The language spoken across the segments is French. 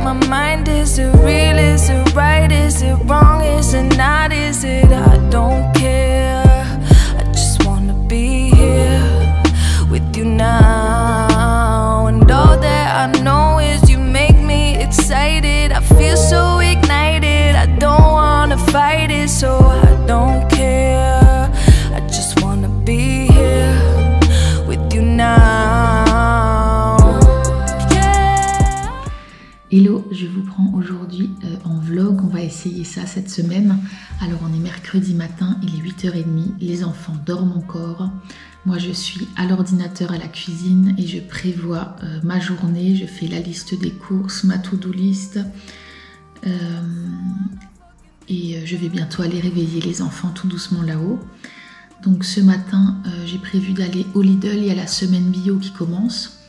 my mind. Is it real? Is it right? Is it wrong? Is it not? Is it? I don't care. I just wanna be here with you now. And all that I know is you make me excited. I feel so ignited. I don't wanna fight it, so I don't care. I just wanna be here with you now. Yeah. Hello, je vous prends aujourd'hui en vlog. On va essayer ça cette semaine. Alors on est mercredi matin, il est 8h30, les enfants dorment encore. Moi je suis à l'ordinateur à la cuisine et je prévois ma journée. Je fais la liste des courses, ma to-do list. Et je vais bientôt aller réveiller les enfants tout doucement là-haut. Donc ce matin, j'ai prévu d'aller au Lidl, il y a la semaine bio qui commence.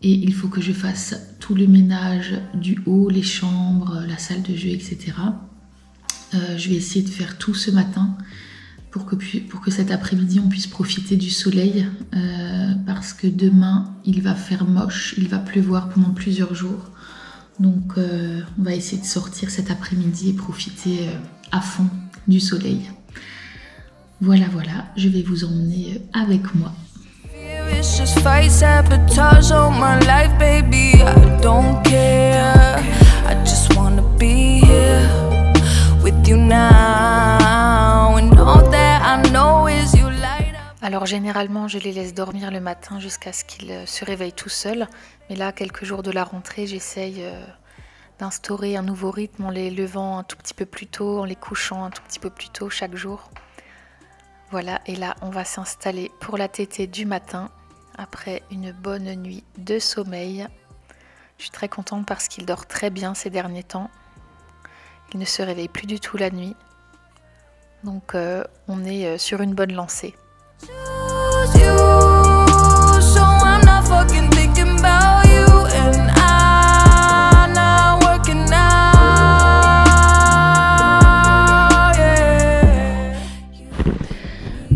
Et il faut que je fasse tout le ménage du haut, les chambres, la salle de jeu, etc. Je vais essayer de faire tout ce matin pour que cet après-midi on puisse profiter du soleil. Parce que demain, il va faire moche, il va pleuvoir pendant plusieurs jours. Donc on va essayer de sortir cet après-midi et profiter à fond du soleil. Voilà, je vais vous emmener avec moi. It's just fight, sabotage on my life, baby. I don't care. I just wanna be here with you now. And all that I know is you light up. Alors généralement je les laisse dormir le matin jusqu'à ce qu'ils se réveillent tout seuls. Mais là, quelques jours de la rentrée, j'essaye d'instaurer un nouveau rythme en les levant un tout petit peu plus tôt, en les couchant un tout petit peu plus tôt chaque jour. Voilà, et là on va s'installer pour la tétée du matin après une bonne nuit de sommeil. Je suis très contente parce qu'il dort très bien ces derniers temps. Il ne se réveille plus du tout la nuit. Donc on est sur une bonne lancée.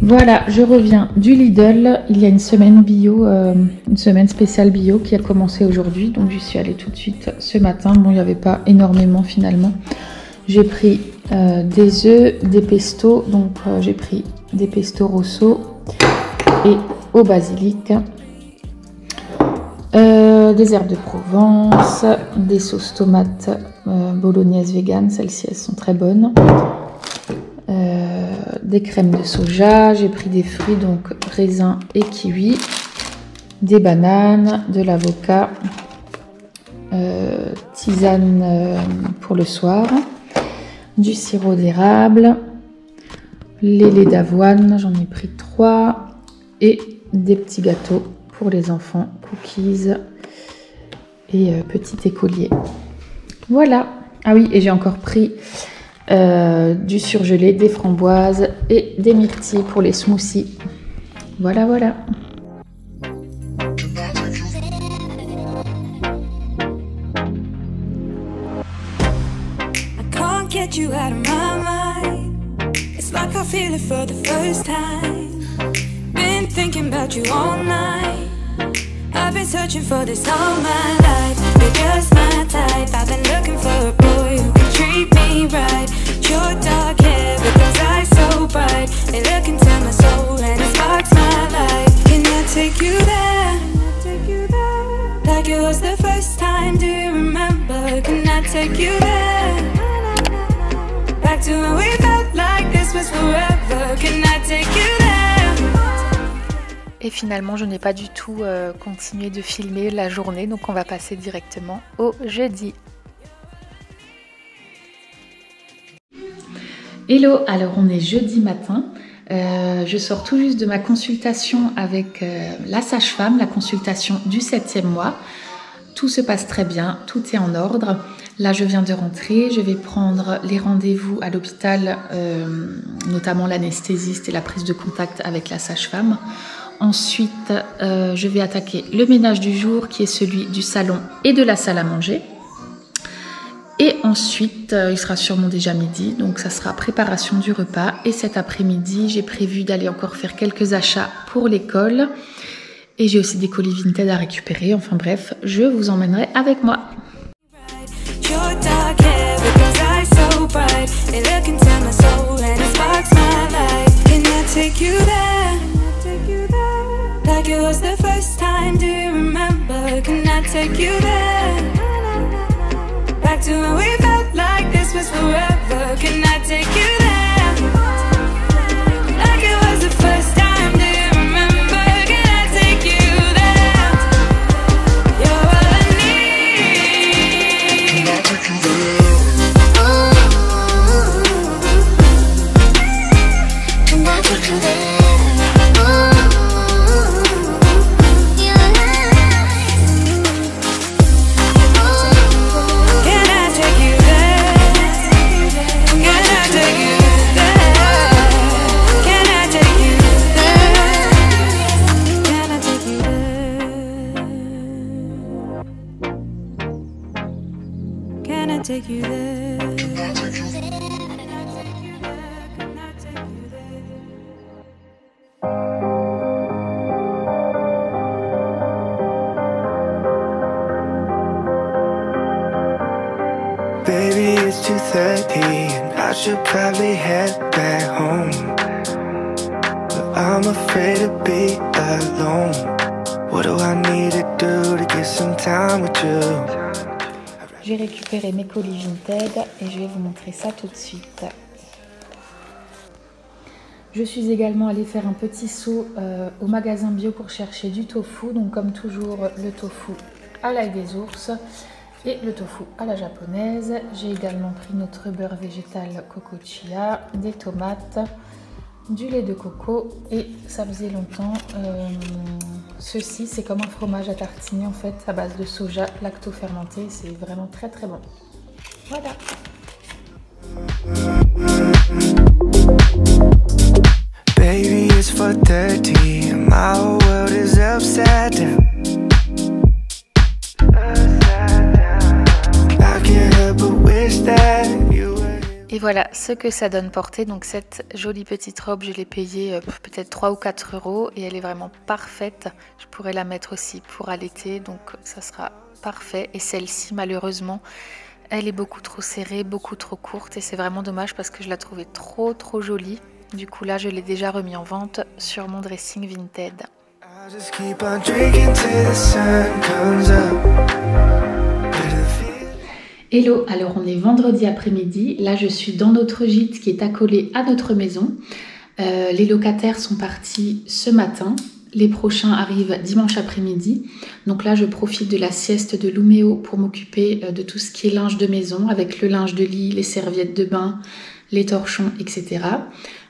Voilà, je reviens du Lidl. Il y a une semaine bio, une semaine spéciale bio qui a commencé aujourd'hui. Donc j'y suis allée tout de suite ce matin. Bon, il n'y avait pas énormément finalement. J'ai pris des œufs, des pestos. Donc j'ai pris des pestos rosso et au basilic. Des herbes de Provence, des sauces tomates bolognaise vegan. Celles-ci, elles sont très bonnes. Des crèmes de soja, j'ai pris des fruits, donc raisins et kiwi, des bananes, de l'avocat, tisane pour le soir, du sirop d'érable, les laits d'avoine, j'en ai pris 3, et des petits gâteaux pour les enfants, cookies et petit écolier. Voilà. Ah oui, et j'ai encore pris du surgelé, des framboises et des myrtilles pour les smoothies. Voilà. I can't get you out of my mind. It's like I feel it for the first time. Been thinking about you all night. I've been searching for this all my life. You're just my type. I've been looking for a boy who can treat me right. Your dark hair, but those eyes so bright. They look into my soul and it sparks my life. Can I take you there? Like it was the first time, do you remember? Can I take you there? Back to when we felt like this was forever. Can I take you there? Et finalement, je n'ai pas du tout continué de filmer la journée, donc on va passer directement au jeudi. Hello, alors on est jeudi matin. Je sors tout juste de ma consultation avec la sage-femme, la consultation du 7e mois. Tout se passe très bien, tout est en ordre. Là, je viens de rentrer, je vais prendre les rendez-vous à l'hôpital, notamment l'anesthésiste et la prise de contact avec la sage-femme. Ensuite, je vais attaquer le ménage du jour qui est celui du salon et de la salle à manger. Et ensuite, il sera sûrement déjà midi, donc ça sera préparation du repas. Et cet après-midi, j'ai prévu d'aller encore faire quelques achats pour l'école. Et j'ai aussi des colis Vinted à récupérer. Enfin bref, je vous emmènerai avec moi. Take you there. Baby, it's 2:30 and I should probably head back home, but I'm afraid to be alone. What do I need to do to get some time with you? J'ai récupéré mes colis Vinted et je vais vous montrer ça tout de suite. Je suis également allée faire un petit saut au magasin bio pour chercher du tofu. Donc comme toujours, le tofu à l'ail des ours et le tofu à la japonaise. J'ai également pris notre beurre végétal coco chia, des tomates, du lait de coco et ça faisait longtemps. Ceci, c'est comme un fromage à tartiner en fait à base de soja lacto-fermenté. C'est vraiment très très bon. Voilà. Baby, it's 4:30 and my whole world is upside down. I can't help but wish that you were here. Et voilà ce que ça donne porter. Donc cette jolie petite robe, je l'ai payée peut-être 3 ou 4 € et elle est vraiment parfaite. Je pourrais la mettre aussi pour l'été, donc ça sera parfait. Et celle-ci, malheureusement, elle est beaucoup trop serrée, beaucoup trop courte et c'est vraiment dommage parce que je la trouvais trop jolie. Du coup là, je l'ai déjà remis en vente sur mon dressing Vinted. I'll just keep on drinking till the sun comes up. Hello, alors on est vendredi après-midi, là je suis dans notre gîte qui est accolé à notre maison. Les locataires sont partis ce matin, les prochains arrivent dimanche après-midi. Donc là je profite de la sieste de Luméo pour m'occuper de tout ce qui est linge de maison, avec le linge de lit, les serviettes de bain, les torchons, etc.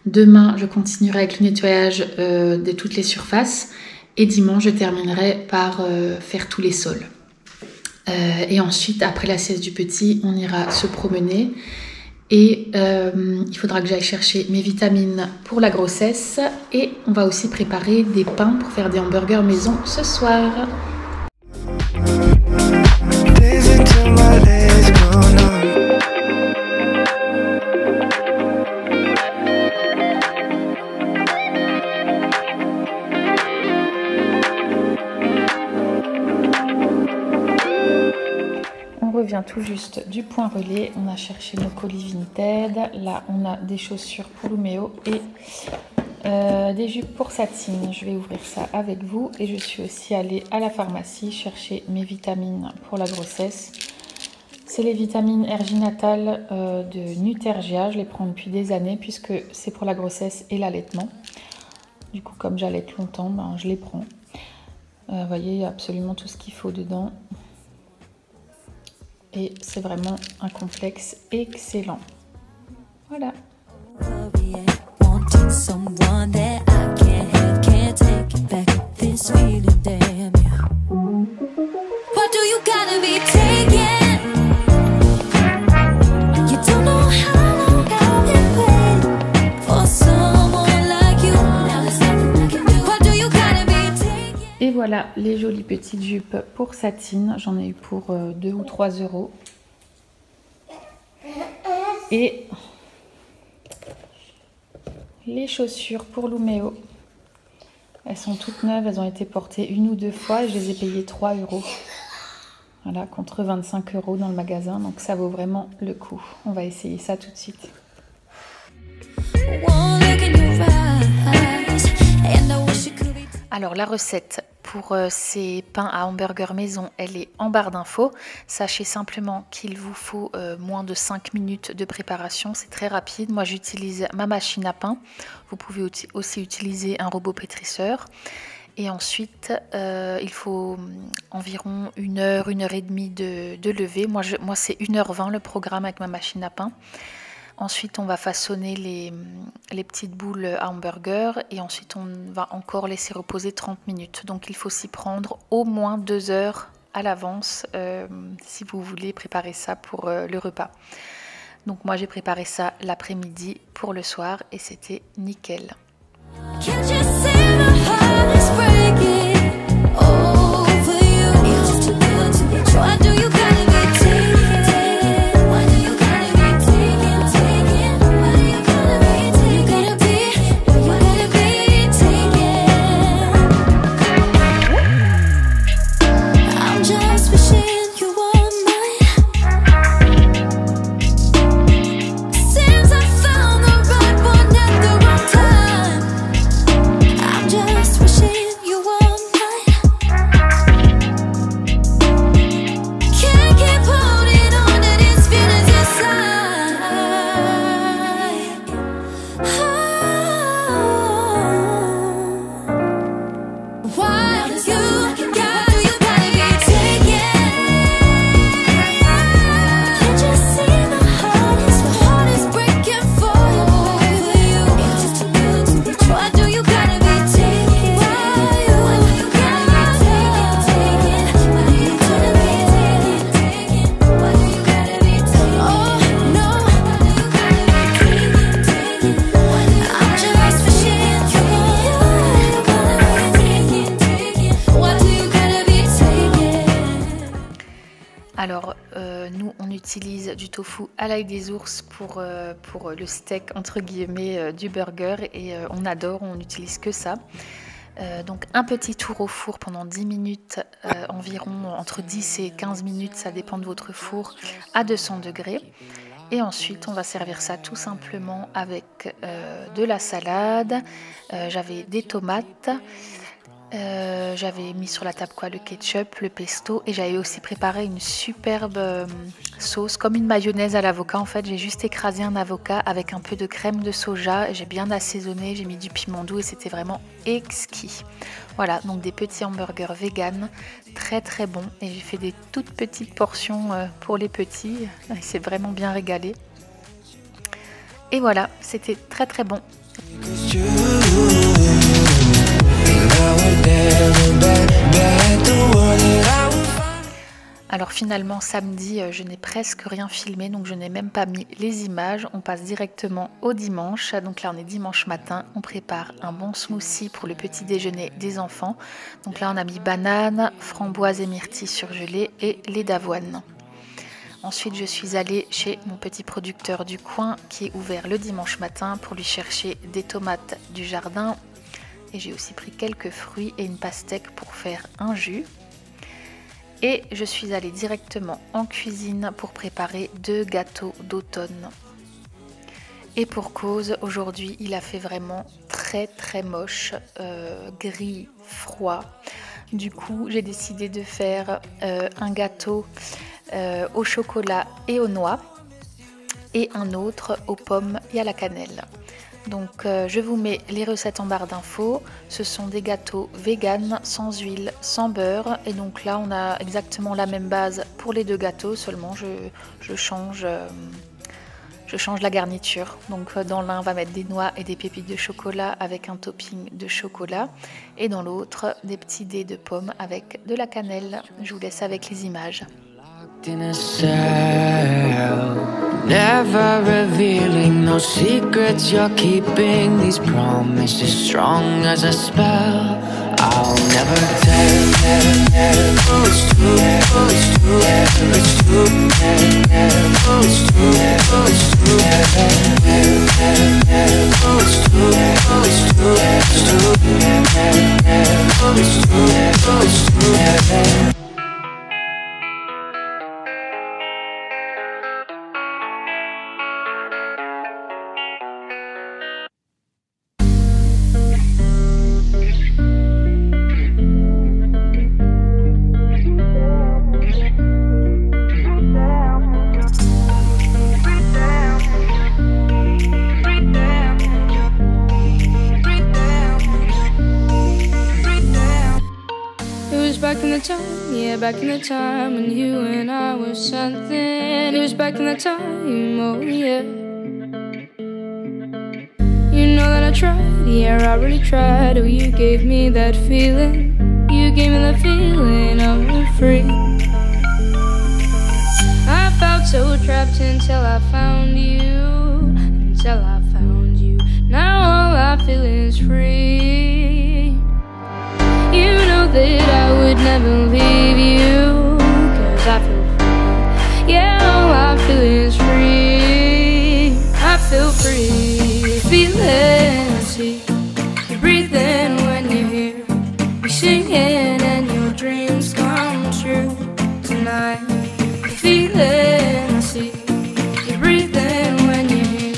Demain je continuerai avec le nettoyage de toutes les surfaces et dimanche je terminerai par faire tous les sols. Et ensuite, après la sieste du petit, on ira se promener. Et il faudra que j'aille chercher mes vitamines pour la grossesse. Et on va aussi préparer des pains pour faire des hamburgers maison ce soir. On revient tout juste du point relais, on a cherché nos colis Vinted, là on a des chaussures pour Luméo et des jupes pour Satine. Je vais ouvrir ça avec vous et je suis aussi allée à la pharmacie chercher mes vitamines pour la grossesse. C'est les vitamines Erginatal de Nutergia, je les prends depuis des années puisque c'est pour la grossesse et l'allaitement. Du coup comme j'allaite longtemps, ben, je les prends. Vous voyez, il y a absolument tout ce qu'il faut dedans. Et c'est vraiment un complexe excellent. Voilà. Et voilà les jolies petites jupes pour Satine. J'en ai eu pour 2 ou 3 €. Et les chaussures pour Luméo. Elles sont toutes neuves, elles ont été portées 1 ou 2 fois et je les ai payées 3 €. Voilà, contre 25 € dans le magasin, donc ça vaut vraiment le coup. On va essayer ça tout de suite. Alors la recette pour ces pains à hamburger maison, elle est en barre d'infos. Sachez simplement qu'il vous faut moins de 5 minutes de préparation, c'est très rapide. Moi j'utilise ma machine à pain, vous pouvez aussi utiliser un robot pétrisseur. Et ensuite, il faut environ 1 heure, 1 heure et demie de lever. Moi c'est 1h20 le programme avec ma machine à pain. Ensuite, on va façonner les petites boules à hamburger et ensuite on va encore laisser reposer 30 minutes. Donc il faut s'y prendre au moins 2 heures à l'avance si vous voulez préparer ça pour le repas. Donc moi j'ai préparé ça l'après-midi pour le soir et c'était nickel. Alors, nous, on utilise du tofu à l'ail des ours pour le steak, entre guillemets, du burger. Et on adore, on n'utilise que ça. Donc, un petit tour au four pendant 10 minutes, environ entre 10 et 15 minutes, ça dépend de votre four, à 200 degrés. Et ensuite, on va servir ça tout simplement avec de la salade. J'avais des tomates. J'avais mis sur la table le ketchup, le pesto et j'avais aussi préparé une superbe sauce comme une mayonnaise à l'avocat. En fait, j'ai juste écrasé un avocat avec un peu de crème de soja, j'ai bien assaisonné, j'ai mis du piment doux et c'était vraiment exquis. Voilà, donc des petits hamburgers vegan, très très bons et j'ai fait des toutes petites portions pour les petits, il s'est vraiment bien régalé. Et voilà, c'était très très bon. Alors finalement samedi je n'ai presque rien filmé, donc je n'ai même pas mis les images. On passe directement au dimanche. Donc là on est dimanche matin, on prépare un bon smoothie pour le petit déjeuner des enfants. Donc là on a mis banane, framboise et myrtille surgelée et lait d'avoine. Ensuite je suis allée chez mon petit producteur du coin qui est ouvert le dimanche matin pour lui chercher des tomates du jardin. Et j'ai aussi pris quelques fruits et une pastèque pour faire un jus. Et je suis allée directement en cuisine pour préparer 2 gâteaux d'automne. Et pour cause, aujourd'hui il a fait vraiment très très moche, gris, froid. Du coup j'ai décidé de faire un gâteau au chocolat et aux noix et un autre aux pommes et à la cannelle. Donc je vous mets les recettes en barre d'infos. Ce sont des gâteaux vegan, sans huile, sans beurre. Et donc là on a exactement la même base pour les 2 gâteaux, seulement je change la garniture. Donc dans l'un on va mettre des noix et des pépites de chocolat avec un topping de chocolat. Et dans l'autre des petits dés de pommes avec de la cannelle. Je vous laisse avec les images. In a cell, never revealing no secrets you're keeping. These promises strong as a spell. I'll never tell. It's true, it's true, it's true, it's true, it's true, it's true, it's true, it's true. the time, yeah, back in the time when you and I were something. It was back in the time, oh yeah. You know that I tried, yeah, I really tried. Oh, you gave me that feeling. You gave me that feeling I'm free. I felt so trapped until I found you. Until I found you. Now all I feel is free. You know that I would never leave you, 'cause I feel free. Yeah, all I feel is free. I feel free. Feeling, see, you're breathing when you hear me singing and your dreams come true tonight. Feeling, see, you're breathing when you hear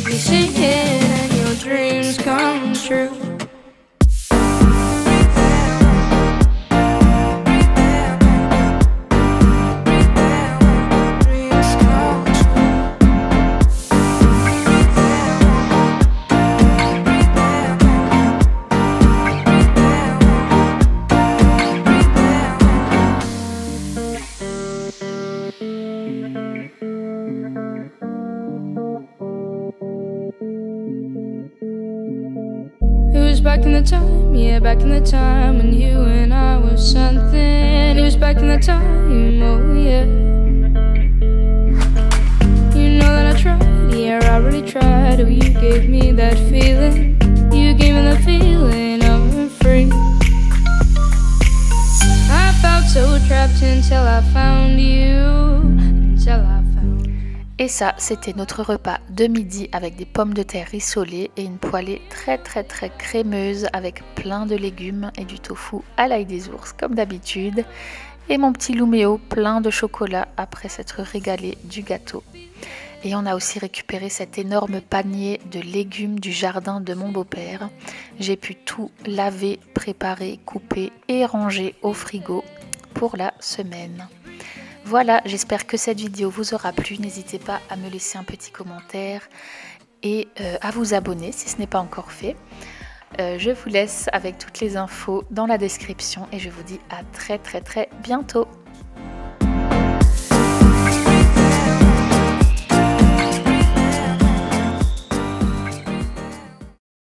me singing and your dreams come true. Back in the time, yeah, back in the time when you and I were something. It was back in the time, oh yeah. You know that I tried, yeah, I really tried. Oh, you gave me that feeling. You gave me that feeling I'm free. I felt so trapped until I found you. Until I found you. Et ça, c'était notre repas de midi avec des pommes de terre rissolées et une poêlée très crémeuse avec plein de légumes et du tofu à l'ail des ours comme d'habitude. Et mon petit Luméo plein de chocolat après s'être régalé du gâteau. Et on a aussi récupéré cet énorme panier de légumes du jardin de mon beau-père. J'ai pu tout laver, préparer, couper et ranger au frigo pour la semaine. Voilà, j'espère que cette vidéo vous aura plu. N'hésitez pas à me laisser un petit commentaire et à vous abonner si ce n'est pas encore fait. Je vous laisse avec toutes les infos dans la description et je vous dis à très bientôt.